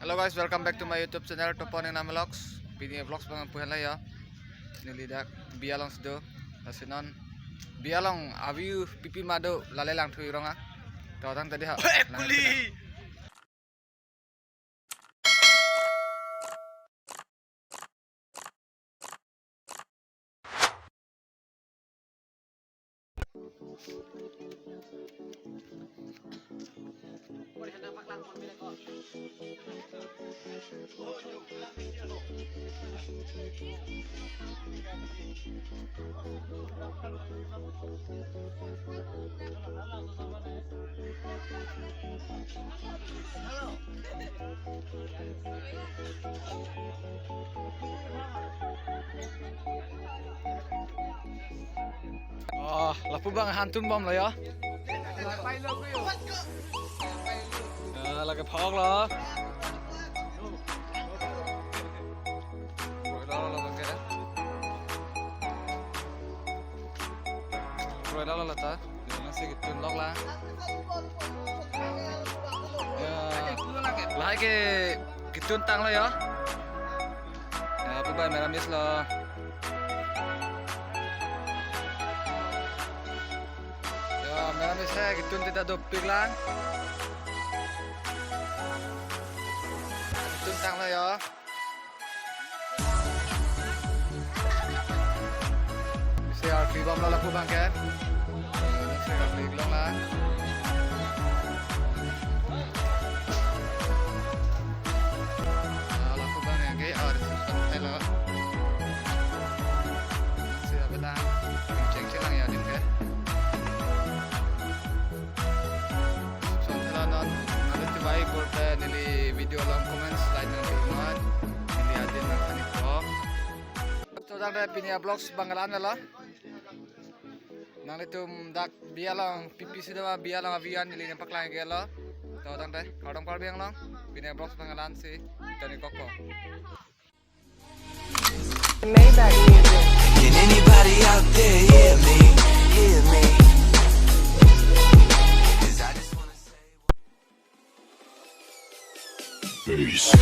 Hello guys, welcome back to my YouTube channel Toponing na vlogs. Pini vlogs bang puhan lah ya. Nilidak bialong sedo. Nasinon bialong abiu pipi mado lalelang thui ronga. Tawang tadi ha. Kuli. Oh, lapu bang hantun bom lah ya. Lagi phok lah. Rồi đó là ta, nó sẽ cái lóc lá. Lại cái tuôn tăng rồi á. Bye bye mẹ làm biết là. Mẹ làm biết cái tuôn kita đột big lan. Tuôn tăng rồi á. Saya free bomb lah lapu bang kan. Saya free long lah. Lapu bang yang gay ada sampai lah. Saya belang, cek lang ya Adim kan. Sampai lah non. Ada tu baik boleh nili video long comment slide nang filman. Nili Adim nang Tantithepi. Todang dah pinia vlogs Bangladesh lah. Nang itu dak bialang pipi sudah bialang avian nilai nampak lagi gelo. Tahu tang deh, kardom karbi yang long. Bina box pengalan si Tani Koko. Can anybody out there hear me? Hear me? 'Cause I just wanna say. Peace.